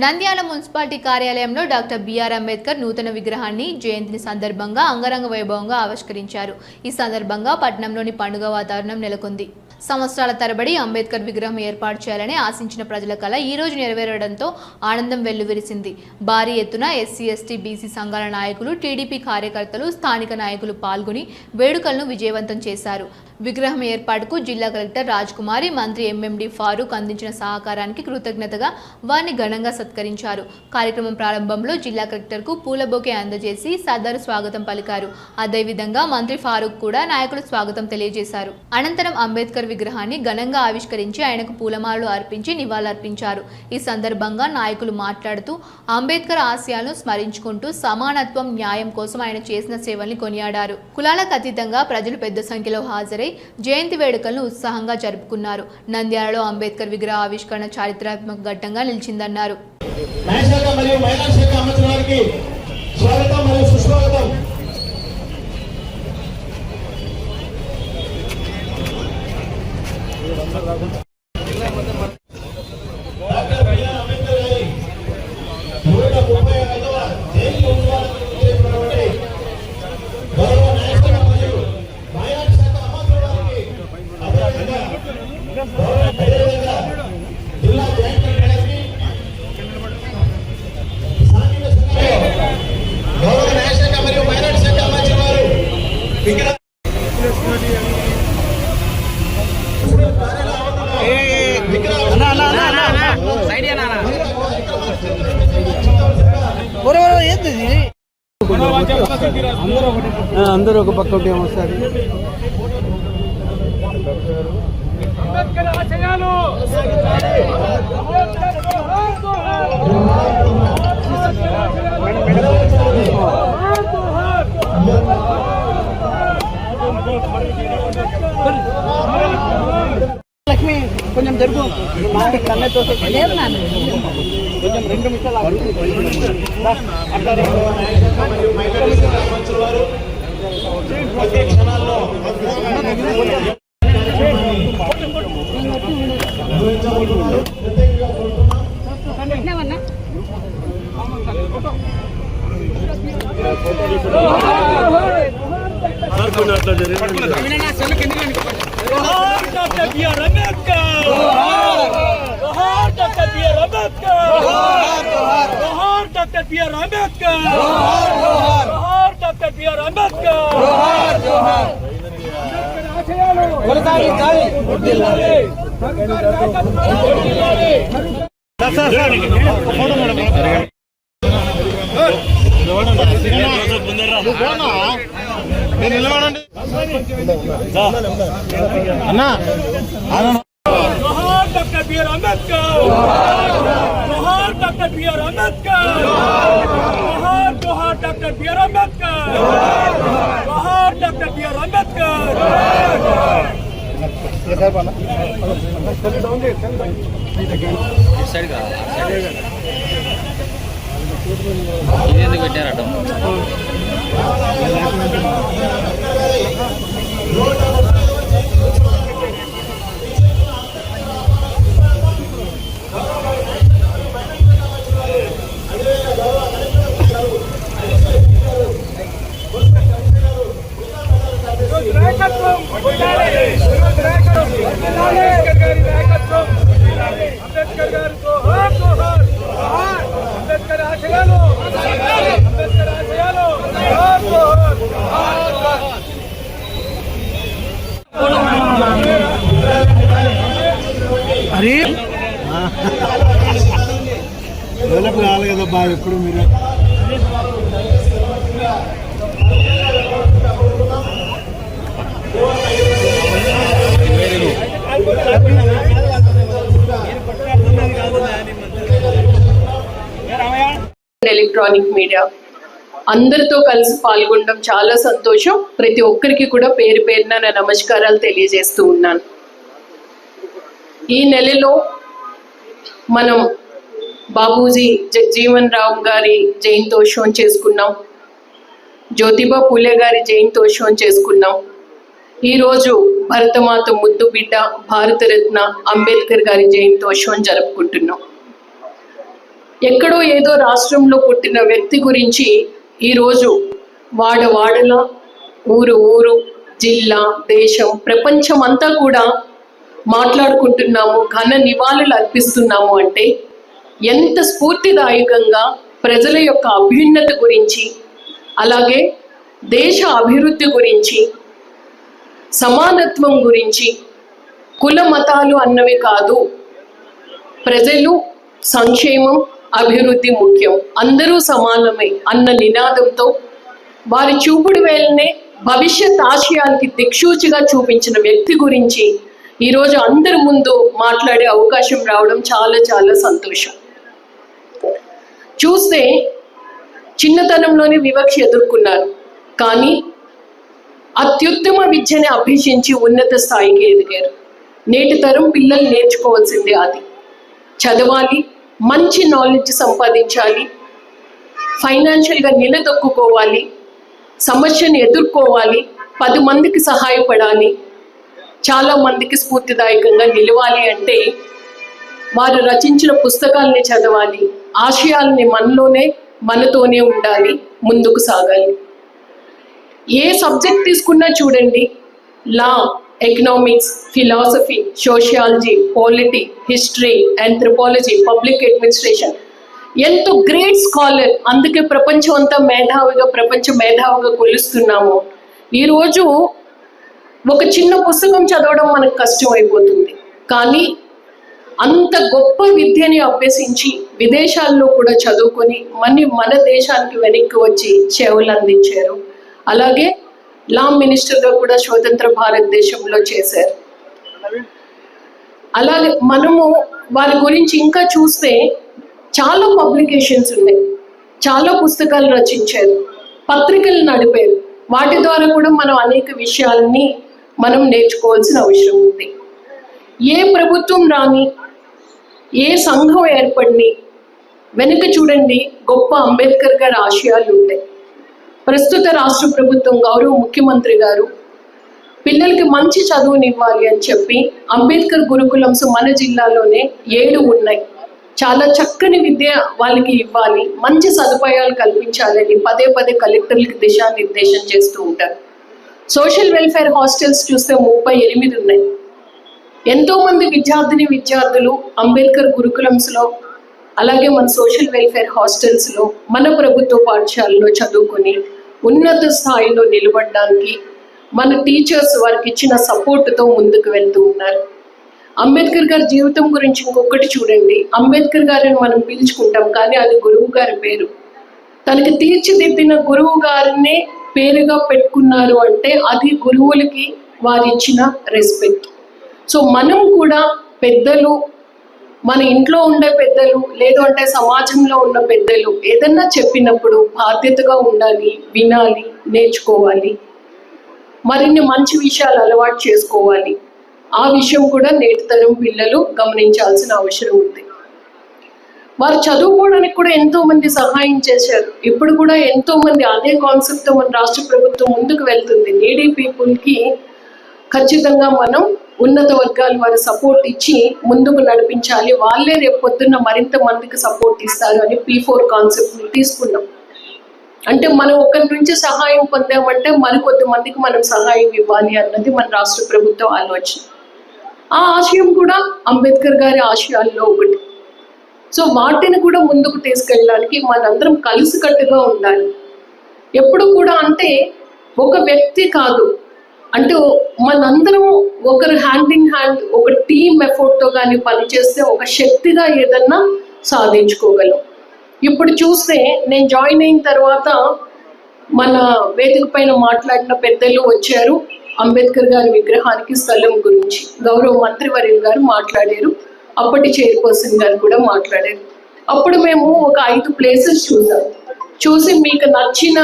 Nandyal municipality కార్యాలయంలో doctor BR Ambedkar నూతన విగ్రహాన్ని జయంతి సందర్భంగా అంగరంగ వైభవంగా ఆవిష్కరించారు. ఈ సందర్భంగా పట్టణంలోని పండుగ వాతావరణం నెలకొంది. సంవత్సరాల తరబడి అంబేద్కర్ విగ్రహం ఏర్పాటు చేయాలని ఆశించిన ప్రజల కల ఈ రోజు నెరవేరడంతో ఆనందం వెల్లువిరిసింది. భారీ ఎత్తున ఎస్సీ, ఎస్టీ, బీసీ సంఘాల నాయకులు, టీడీపీ కార్యకర్తలు, స్థానిక నాయకులు పాల్గొని వేడుకలను విజయవంతం చేశారు. విగ్రహం ఏర్పాటుకు జిల్లా కలెక్టర్ రాజ్కుమారి, మంత్రి ఎంఎండి ఫారూక్ అందించిన సహకారానికి కృతజ్ఞతగా వారిని ఘనంగా సత్కరించారు. కార్యక్రమం ప్రారంభంలో జిల్లా కలెక్టర్కు పూల బొకే అందజేసి సదరు స్వాగతం పలికారు. అదేవిధంగా మంత్రి ఫారూక్ కూడా నాయకులు స్వాగతం తెలియజేశారు. అనంతరం అంబేద్కర్ విగ్రహాన్ని ఘనంగా ఆవిష్కరించి ఆయనకు పూలమాలలు అర్పించి నివాళులర్పించారు. ఈ సందర్భంగా నాయకులు మాట్లాడుతూ అంబేద్కర్ ఆశయాలను స్మరించుకుంటూ సమానత్వం, న్యాయం కోసం ఆయన చేసిన సేవల్ని కొనియాడారు. కులాలకు అతీతంగా ప్రజలు పెద్ద సంఖ్యలో హాజరై జయంతి వేడుకలను ఉత్సాహంగా జరుపుకున్నారు. నంద్యాలలో అంబేద్కర్ విగ్రహ ఆవిష్కరణ చారిత్రాత్మక ఘట్టంగా నిలిచిందన్నారు. అందరూ ఒక పక్క వస్తారు. లక్ష్మి కొంచెం జరుగు, కన్నతో కొంచెం 2 నిమిషాలు అన్నా డాక్టర్ బిఆర్ అంబేద్కర్, జోహార్ డాక్టర్ బిఆర్ అంబేద్కర్, జోహార్ జోహార్ డాక్టర్ బిఆర్ అంబేద్కర్, జోహార్ డాక్టర్ బిఆర్ అంబేద్కర్. ఇదేందుకు పెట్టారట? అరే డెవలప్ కావాలి కదా బాగా ఎప్పుడు మీరు ఎలక్ట్రానిక్ మీడియా అందరితో కలిసి పాల్గొనడం చాలా సంతోషం. ప్రతి ఒక్కరికి కూడా పేరు పేరున నా నమస్కారాలు తెలియజేస్తూ ఉన్నాను. ఈ నెలలో మనం బాబూజీ జగజీవన్ రామ్ గారి జయంతోత్సవం చేసుకున్నాం, జ్యోతిబా పూలే గారి జయంతోత్సవం చేసుకున్నాం. ఈరోజు భరతమాత ముద్దు బిడ్డ భారతరత్న అంబేద్కర్ గారి జయంతోత్సవం జరుపుకుంటున్నాం. ఎక్కడో ఏదో రాష్ట్రంలో పుట్టిన వ్యక్తి గురించి ఈరోజు వాడవాడల, ఊరు ఊరు, జిల్లా, దేశం, ప్రపంచం అంతా కూడా మాట్లాడుకుంటున్నాము, ఘన నివాళులు అర్పిస్తున్నాము అంటే ఎంత స్ఫూర్తిదాయకంగా ప్రజల యొక్క అభ్యున్నతి గురించి, అలాగే దేశ అభివృద్ధి గురించి, సమానత్వం గురించి, కుల మతాలు అన్నవి కాదు, ప్రజలు సంక్షేమం, అభివృద్ధి ముఖ్యం, అందరూ సమానమే అన్న నినాదంతో వారి చూపుడు వేలనే భవిష్యత్ ఆశయాలకి దిక్సూచిగా చూపించిన వ్యక్తి గురించి ఈరోజు అందరి ముందు మాట్లాడే అవకాశం రావడం చాలా చాలా సంతోషం. చూస్తే చిన్నతనంలోనే వివక్ష ఎదుర్కొన్నారు, కానీ అత్యుత్తమ విద్యని అభ్యసించి ఉన్నత స్థాయికి ఎదిగారు. నేటి తరం పిల్లలు నేర్చుకోవాల్సిందే అది. చదవాలి, మంచి నాలెడ్జ్ సంపాదించాలి, ఫైనాన్షియల్గా నిలదొక్కుకోవాలి, సమస్యను ఎదుర్కోవాలి, 10 మందికి సహాయపడాలి, చాలా మందికి స్ఫూర్తిదాయకంగా నిలవాలి అంటే వారు రచించిన పుస్తకాలని చదవాలి, ఆశయాల్ని మనతోనే ఉండాలి, ముందుకు సాగాలి. ఏ సబ్జెక్ట్ తీసుకున్నా చూడండి, law, economics, philosophy, sociology, polity, history, anthropology, public administration, ఎంతో గ్రేట్ స్కాలర్. అందుకే ప్రపంచం అంతా ప్రపంచ మేధావిగా కొలుస్తున్నాము. ఈరోజు ఒక చిన్న పుస్తకం చదవడం మనకు కష్టం అయిపోతుంది, కానీ అంత గొప్ప విద్యని అభ్యసించి విదేశాల్లో కూడా చదువుకొని మన దేశానికి వెనక్కి వచ్చి సేవలు అందించారు. అలాగే లా మినిస్టర్గా కూడా స్వతంత్ర భారతదేశంలో చేశారు. అలాగే మనము వారి గురించి ఇంకా చూస్తే చాలా పబ్లికేషన్స్ ఉన్నాయి, చాలా పుస్తకాలు రచించారు, పత్రికలు నడిపారు. వాటి ద్వారా కూడా మనం అనేక విషయాలని మనం నేర్చుకోవాల్సిన అవసరం ఉంది. ఏ ప్రభుత్వం రాని, ఏ సంఘం ఏర్పడిని వెనుక చూడండి గొప్ప అంబేద్కర్ గారి ఆశయాలు ఉంటాయి. ప్రస్తుత రాష్ట్ర ప్రభుత్వం గౌరవ ముఖ్యమంత్రి గారు పిల్లలకి మంచి చదువునివ్వాలి అని చెప్పి అంబేద్కర్ గురుకులమ్స్ మన జిల్లాలోనే 7 ఉన్నాయి. చాలా చక్కని విద్య వాళ్ళకి ఇవ్వాలి, మంచి సదుపాయాలు కల్పించాలని పదే కలెక్టర్లకి దిశానిర్దేశం చేస్తూ ఉంటారు. సోషల్ వెల్ఫేర్ హాస్టల్స్ చూస్తే 38 ఉన్నాయి. ఎంతో మంది విద్యార్థులు అంబేద్కర్ గురుకులమ్స్లో, అలాగే మన సోషల్ వెల్ఫేర్ హాస్టల్స్లో, మన ప్రభుత్వ పాఠశాలలో చదువుకొని ఉన్నత స్థాయిలో నిలబడడానికి మన టీచర్స్ వారికి ఇచ్చిన సపోర్ట్తో ముందుకు వెళ్తూ ఉన్నారు. అంబేద్కర్ గారి జీవితం గురించి ఇంకొకటి చూడండి. అంబేద్కర్ గారిని మనం పిలుచుకుంటాం, కానీ అది గురువు గారి పేరు. తనకి తీర్చిదిద్దిన గురువు గారినే పేరుగా పెట్టుకున్నారు అంటే అది గురువులకి వారు ఇచ్చిన రెస్పెక్ట్. సో మనం కూడా పెద్దలు, మన ఇంట్లో ఉండే పెద్దలు, లేదు అంటే సమాజంలో ఉన్న పెద్దలు ఏదన్నా చెప్పినప్పుడు బాధ్యతగా ఉండాలి, వినాలి, నేర్చుకోవాలి, మరిన్ని మంచి విషయాలు అలవాటు చేసుకోవాలి. ఆ విషయం కూడా నేటి తరం పిల్లలు గమనించాల్సిన అవసరం ఉంది. వారు చదువుకోవడానికి కూడా ఎంతో మంది సహాయం చేశారు. ఇప్పుడు కూడా ఎంతో మంది అదే కాన్సెప్ట్తో మన రాష్ట్ర ప్రభుత్వం ముందుకు వెళ్తుంది. నీడీ పీపుల్కి ఖచ్చితంగా మనం ఉన్నత వర్గాలు వారి సపోర్ట్ ఇచ్చి ముందుకు నడిపించాలి. వాళ్ళే రేపు పొద్దున్న మరింత మందికి సపోర్ట్ ఇస్తారు అని P4 కాన్సెప్ట్ని తీసుకున్నాం. అంటే మనం ఒకరి నుంచి సహాయం పొందామంటే మరికొద్ది మందికి మనం సహాయం ఇవ్వాలి అన్నది మన రాష్ట్ర ప్రభుత్వ ఆలోచన. ఆ ఆశయం కూడా అంబేద్కర్ గారి ఆశయాల్లో ఒకటి. సో వాటిని కూడా ముందుకు తీసుకెళ్ళడానికి మనందరం కలిసికట్టుగా ఉండాలి. ఎప్పుడు కూడా అంటే ఒక వ్యక్తి కాదు, అంటే మనందరం ఒకరు హ్యాండ్ ఇన్ హ్యాండ్ ఒక టీమ్ ఎఫర్ట్తో కానీ పనిచేస్తే ఒక శక్తిగా ఏదన్నా సాధించుకోగలం. ఇప్పుడు చూస్తే నేను జాయిన్ అయిన తర్వాత మన వేదిక పైన మాట్లాడిన పెద్దలు వచ్చారు. అంబేద్కర్ గారి విగ్రహానికి స్థలం గురించి గౌరవ మంత్రివర్యులు గారు మాట్లాడారు, అప్పటి చైర్పర్సన్ గారు కూడా మాట్లాడారు. అప్పుడు మేము ఒక 5 ప్లేసెస్ చూసి మీకు నచ్చిన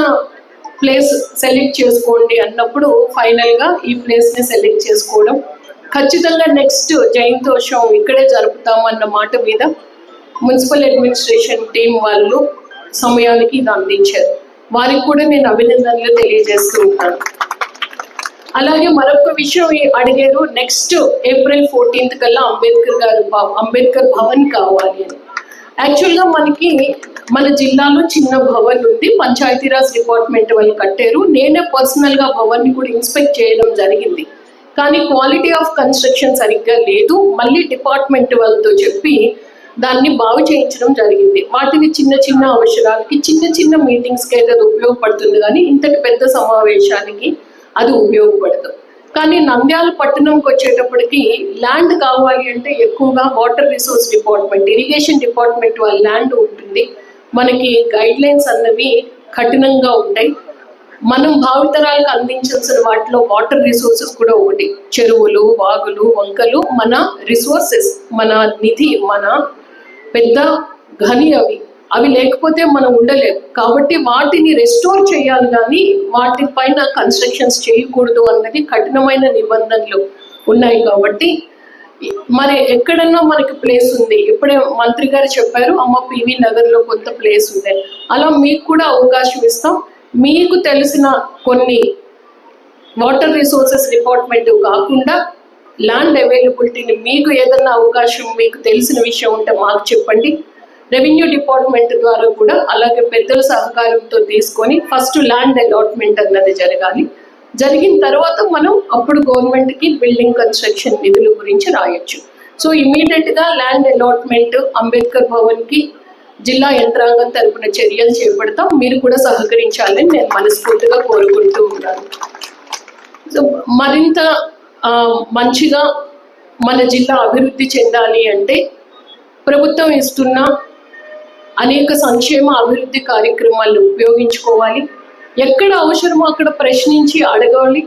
ప్లేస్ సెలెక్ట్ చేసుకోండి అన్నప్పుడు ఫైనల్గా ఈ ప్లేస్ని సెలెక్ట్ చేసుకోవడం, ఖచ్చితంగా నెక్స్ట్ జయంతోత్సవం ఇక్కడే జరుపుతామన్న మాట మీద మున్సిపల్ అడ్మినిస్ట్రేషన్ టీం వాళ్ళు సమయానికి ఇది అందించారు. వారికి కూడా నేను అభినందనలు తెలియజేస్తూ ఉంటాను. అలాగే మరొక విషయం అడిగారు, నెక్స్ట్ April 14th కల్లా అంబేద్కర్ భవన్ కావాలి అని. యాక్చువల్గా మనకి మన జిల్లాలో చిన్న భవన్ ఉంది, పంచాయతీరాజ్ డిపార్ట్మెంట్ వాళ్ళు కట్టారు. నేనే పర్సనల్గా భవన్ని కూడా ఇన్స్పెక్ట్ చేయడం జరిగింది. కానీ క్వాలిటీ ఆఫ్ కన్స్ట్రక్షన్ సరిగ్గా లేదు. మళ్ళీ డిపార్ట్మెంట్ వాళ్ళతో చెప్పి దాన్ని బాగు చేయించడం జరిగింది. వాటిని చిన్న చిన్న అవసరాలకి, చిన్న చిన్న మీటింగ్స్కి అయితే అది ఉపయోగపడుతుంది, కానీ ఇంతటి పెద్ద సమావేశానికి అది ఉపయోగపడదు. కానీ నంద్యాల పట్టణంకి వచ్చేటప్పటికి ల్యాండ్ కావాలి అంటే ఎక్కువగా water resource department, irrigation department వాళ్ళ ల్యాండ్ ఉంటుంది. మనకి గైడ్ లైన్స్ అన్నవి కఠినంగా ఉంటాయి. మనం భావితరాలకు అందించాల్సిన వాటిలో వాటర్ రిసోర్సెస్ కూడా ఒకటి. చెరువులు, వాగులు, వంకలు మన రిసోర్సెస్, మన నిధి, మన పెద్ద గని. అవి లేకపోతే మనం ఉండలేము. కాబట్టి వాటిని రెస్టోర్ చేయాలి, కానీ వాటిపైన కన్స్ట్రక్షన్స్ చేయకూడదు అన్నది కఠినమైన నిబంధనలు ఉన్నాయి. కాబట్టి మరి ఎక్కడన్నా మనకి ప్లేస్ ఉంది. ఇప్పుడే మంత్రి గారు చెప్పారు, అమ్మ పివి నగర్లో కొంత ప్లేస్ ఉంది. అలా మీకు కూడా అవకాశం ఇస్తాం. మీకు తెలిసిన కొన్ని వాటర్ రిసోర్సెస్ డిపార్ట్మెంట్ కాకుండా ల్యాండ్ అవైలబిలిటీని, మీకు ఏదన్నా అవకాశం, మీకు తెలిసిన విషయం ఉంటే మాకు చెప్పండి. రెవెన్యూ డిపార్ట్మెంట్ ద్వారా కూడా అలాగే పెద్దల సహకారంతో తీసుకొని ఫస్ట్ ల్యాండ్ అలాట్మెంట్ అన్నది జరగాలి. జరిగిన తర్వాత మనం అప్పుడు గవర్నమెంట్కి బిల్డింగ్ కన్స్ట్రక్షన్ నిధుల గురించి రాయొచ్చు. సో ఇమీడియట్గా ల్యాండ్ అలాట్మెంట్ అంబేద్కర్ భవన్కి జిల్లా యంత్రాంగం తరపున చర్యలు చేపడతాం. మీరు కూడా సహకరించాలని నేను మనస్ఫూర్తిగా కోరుకుంటూ ఉన్నాను. సో మరింత మంచిగా మన జిల్లా అభివృద్ధి చెందాలి అంటే ప్రభుత్వం ఇస్తున్న అనేక సంక్షేమ అభివృద్ధి కార్యక్రమాలను ఉపయోగించుకోవాలి. ఎక్కడ అవసరమో అక్కడ ప్రశ్నించి అడగాలి.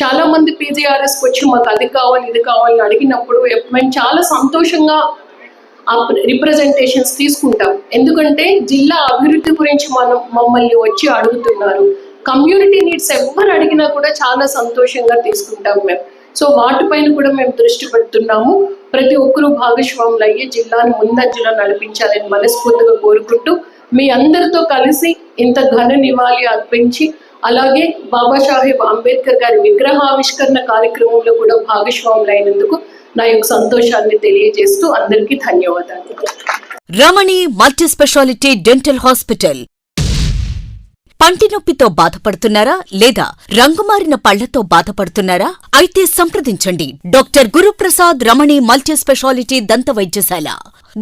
చాలా మంది పీజీఆర్ఎస్కి వచ్చి మాకు అది కావాలి, ఇది కావాలని అడిగినప్పుడు మేము చాలా సంతోషంగా ఆ రిప్రజెంటేషన్స్ తీసుకుంటాం. ఎందుకంటే జిల్లా అభివృద్ధి గురించి మమ్మల్ని వచ్చి అడుగుతున్నారు. కమ్యూనిటీ నీడ్స్ ఎవరు అడిగినా కూడా చాలా సంతోషంగా తీసుకుంటాం మేము. సో వాటిపైన కూడా మేము దృష్టి పెడుతున్నాము. ప్రతి ఒక్కరూ భాగస్వాములు అయ్యి జిల్లాను ముందంజలో నడిపించాలని మనస్ఫూర్తిగా కోరుకుంటూ, మీ అందరితో కలిసి ఇంత ఘన నివాళి అర్పించి, అలాగే బాబాసాహెబ్ అంబేద్కర్ గారి విగ్రహావిష్కరణ కార్యక్రమంలో కూడా భాగస్వాములు అయినందుకు నా యొక్క సంతోషాన్ని తెలియజేస్తూ అందరికీ ధన్యవాదాలు. రమణి మల్టీ స్పెషాలిటీ డెంటల్ హాస్పిటల్. పంటి నొప్పితో బాధపడుతున్నారా లేదా రంగుమారిన పళ్లతో బాధపడుతున్నారా? అయితే సంప్రదించండి డాక్టర్ గురుప్రసాద్ రమణి మల్టీ స్పెషాలిటీ దంత వైద్యశాల.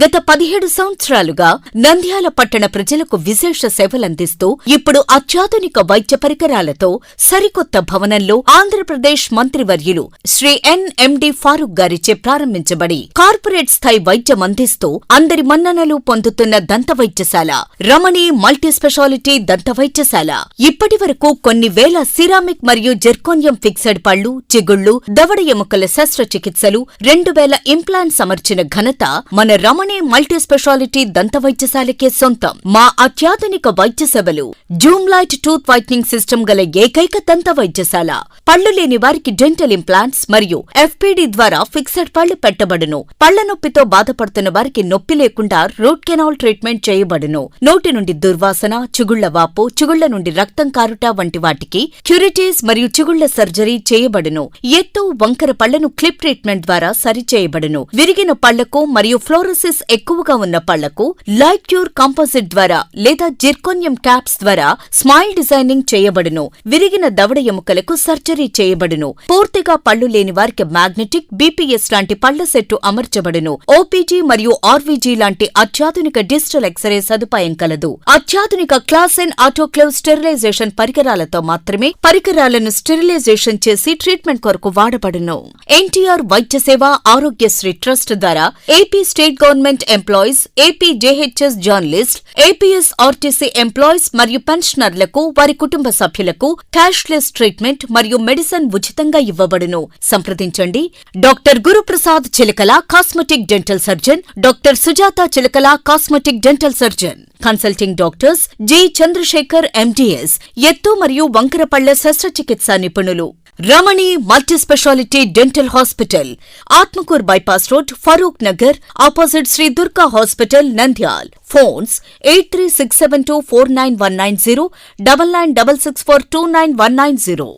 గత 17 సంవత్సరాలుగా నంద్యాల పట్టణ ప్రజలకు విశేష సేవలందిస్తూ ఇప్పుడు అత్యాధునిక వైద్య పరికరాలతో సరికొత్త భవనంలో ఆంధ్రప్రదేశ్ మంత్రివర్యులు శ్రీ ఎన్ఎండి ఫారూక్ గారిచే ప్రారంభించబడి కార్పొరేట్ స్థాయి వైద్యం అందిస్తూ అందరి మన్ననలు పొందుతున్న దంత వైద్యశాల రమణి మల్టీ స్పెషాలిటీ దంత వైద్యశాల. ఇప్పటి వరకు కొన్ని వేల సిరామిక్ మరియు జెర్కోనియం ఫిక్సెడ్ పళ్లు, చిగుళ్లు, దవడ ఎముకల శస్త్రచికిత్సలు, 2000 ఇంప్లాంట్స్ అమర్చిన ఘనత మన రమణి మల్టీ స్పెషాలిటీ దంత వైద్యశాలకే సొంతం. మా అత్యాధునిక వైద్య సేవలు Zoom light tooth whitening system గల ఏకైక దంత వైద్యశాల. పళ్లు లేని వారికి డెంటల్ ఇంప్లాంట్స్ మరియు ఎఫ్పిడి ద్వారా ఫిక్సెడ్ పళ్లు పెట్టబడును. పళ్ల నొప్పితో బాధపడుతున్న వారికి నొప్పి లేకుండా రూట్ కెనాల్ ట్రీట్మెంట్ చేయబడును. నోటి నుండి దుర్వాసన, చిగుళ్ల వాపు, చిగుళ్ల నుండి రక్తం కారుట వంటి వాటికి క్యూరిటీస్ మరియు చిగుళ్ల సర్జరీ చేయబడును. ఎత్తు, వంకర పళ్లను క్లిప్ ట్రీట్మెంట్ ద్వారా సరిచేయబడును. విరిగిన పళ్లకు మరియు ఫ్లోరోసిస్ ఎక్కువగా ఉన్న పళ్లకు లైట్ క్యూర్ కాంపోజిట్ ద్వారా లేదా జిర్కోనియం క్యాప్స్ ద్వారా స్మైల్ డిజైనింగ్ చేయబడును. విరిగిన దవడ ఎముకలకు సర్జరీ చేయబడును. పూర్తిగా పళ్లు లేని వారికి మ్యాగ్నెటిక్, బీపీఎస్ లాంటి పళ్ల సెట్టు అమర్చబడును. ఓపీజీ మరియు ఆర్వీజీ లాంటి అత్యాధునిక డిజిటల్ ఎక్స్రే సదుపాయం కలదు. అత్యాధునిక క్లాస్ ఎన్ ఆటోక్లేవ్ స్టెరిలైజేషన్ పరికరాలతో మాత్రమే పరికరాలను స్టెరిలైజేషన్ చేసి ట్రీట్మెంట్ కొరకు వాడబడును. ఎన్టీఆర్ వైద్య సేవ ఆరోగ్యశ్రీ ట్రస్ట్ ద్వారా AP state government employees, AP JHS journalist, APS RTC employees మరియు పెన్షనర్లకు వారి కుటుంబ సభ్యులకు క్యాష్లెస్ ట్రీట్మెంట్ మరియు మెడిసిన్ ఉచితంగా ఇవ్వబడును. సంప్రదించండి doctor Guruprasad Chilakala cosmetic dental surgeon, doctor Sujatha Chilakala cosmetic dental surgeon. Consulting doctors G Chandrashekar MDS, ఎత్తు మరియు వంకర పళ్ల శస్త్రచికిత్సా నిపుణులు. Ramani multi speciality dental hospital, Atmakur bypass road, Farooq Nagar, opposite Sri Durga hospital, Nandyal. Phones 8367249190, 9966429190.